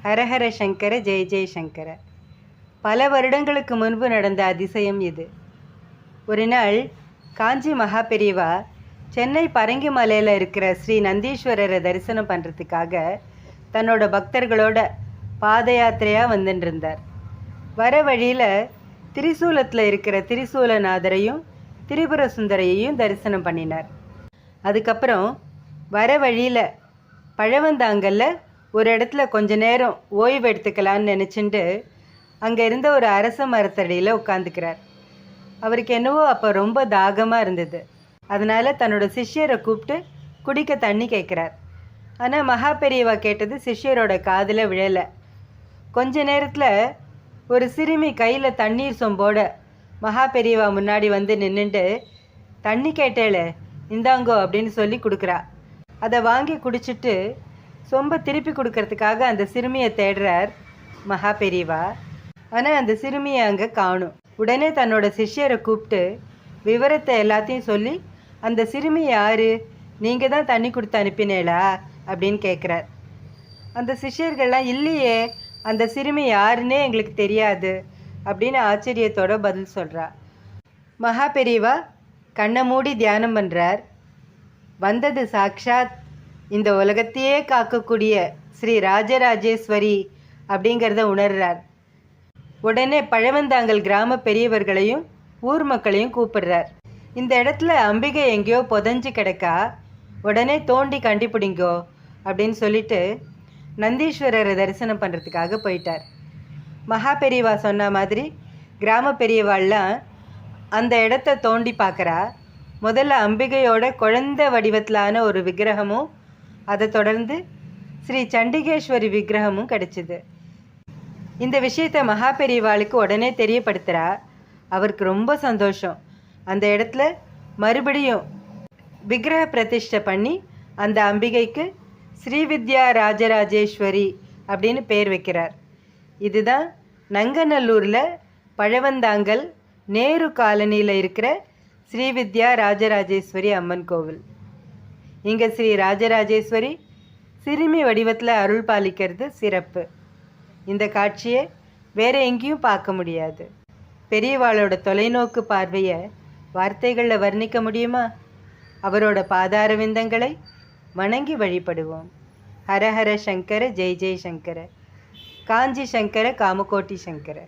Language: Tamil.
ஹரஹர சங்கர ஜெய ஜெய சங்கர. பல வருடங்களுக்கு முன்பு நடந்த அதிசயம் இது. ஒரு நாள் காஞ்சி மகா பெரியவா சென்னை பரங்கி மலையில் இருக்கிற ஸ்ரீ நந்தீஸ்வரரை தரிசனம் பண்ணுறதுக்காக தன்னோட பக்தர்களோட பாத யாத்திரையாக வந்துட்டு இருந்தார். வர வழியில் திரிசூலத்தில் இருக்கிற திரிசூலநாதரையும் திரிபுர சுந்தரையையும் தரிசனம் பண்ணினார். அதுக்கப்புறம் வர வழியில் பழவந்தாங்கல்ல ஒரு இடத்துல கொஞ்ச நேரம் ஓய்வு எடுத்துக்கலான்னு நினச்சிட்டு அங்கே இருந்த ஒரு அரச மரத்தடியில் உட்காந்துக்கிறார். அவருக்கு என்னவோ அப்போ ரொம்ப தாகமாக இருந்தது. அதனால் தன்னோட சிஷ்யரை கூப்பிட்டு குடிக்க தண்ணி கேட்குறார். ஆனால் மகா பெரியவா கேட்டது சிஷ்யரோட காதில் விழலை. கொஞ்ச நேரத்தில் ஒரு சிறுமி கையில் தண்ணீர் சொம்போட மகா பெரியவா முன்னாடி வந்து நின்றுட்டு தண்ணி கேட்டேளே இந்தாங்கோ அப்படின்னு சொல்லி கொடுக்குறா. அதை வாங்கி குடிச்சிட்டு சொம்பை திருப்பி கொடுக்கறதுக்காக அந்த சிறுமியை தேடுறார் மகா பெரியவா. ஆனால் அந்த சிறுமியை அங்கே காணும். உடனே தன்னோட சிஷ்யரை கூப்பிட்டு விவரத்தை எல்லாத்தையும் சொல்லி, அந்த சிறுமி யார், நீங்கள் தான் தண்ணி கொடுத்து அனுப்பினேளா அப்படின்னு கேட்குறார். அந்த சிஷ்யர்கள்லாம் இல்லையே, அந்த சிறுமி யாருன்னே எங்களுக்கு தெரியாது அப்படின்னு ஆச்சரியத்தோட பதில் சொல்கிறா. மகா பெரியவா கண்ணை மூடி தியானம் பண்ணுறார். வந்தது சாக்ஷாத் இந்த உலகத்தையே காக்கக்கூடிய ஸ்ரீ ராஜராஜேஸ்வரி அப்படிங்கிறத உணர்றார். உடனே பழவந்தாங்கல் கிராம பெரியவர்களையும் ஊர் மக்களையும் கூப்பிடுறார். இந்த இடத்துல அம்பிகை எங்கேயோ புதஞ்சு கிடக்கா, உடனே தோண்டி கண்டுபிடிங்கோ அப்படின்னு சொல்லிட்டு நந்தீஸ்வரரை தரிசனம் பண்ணுறதுக்காக போயிட்டார். மகா பெரியவா சொன்ன மாதிரி கிராம பெரியவாள்லாம் அந்த இடத்த தோண்டி பார்க்குறா. முதல்ல அம்பிகையோட குழந்தை வடிவத்திலான ஒரு விக்கிரகமும் அதை தொடர்ந்து ஸ்ரீ சண்டிகேஸ்வரி விக்கிரகமும் கிடச்சிது. இந்த விஷயத்தை மகா பெரியவாளுக்கு உடனே தெரியப்படுத்துகிறா. அவருக்கு ரொம்ப சந்தோஷம். அந்த இடத்துல மறுபடியும் விக்கிரக பிரதிஷ்டை பண்ணி அந்த அம்பிகைக்கு ஸ்ரீவித்யா ராஜராஜேஸ்வரி அப்படின்னு பேர் வைக்கிறார். இதுதான் நங்கநல்லூரில் பழவந்தாங்கல் நேரு காலனியில் இருக்கிற ஸ்ரீவித்யா ராஜராஜேஸ்வரி அம்மன் கோவில். இங்கே ஸ்ரீ ராஜராஜேஸ்வரி சிறுமி வடிவத்தில் அருள் பாலிக்கிறது சிறப்பு. இந்த காட்சியை வேறு எங்கேயும் பார்க்க முடியாது. பெரியவாளோட தொலைநோக்கு பார்வையை வார்த்தைகளில் வர்ணிக்க முடியுமா? அவரோட பாதார விந்தங்களை வணங்கி வழிபடுவோம். ஹரஹர சங்கர ஜெய் ஜெய் சங்கர. காஞ்சி சங்கர காமகோட்டி சங்கர.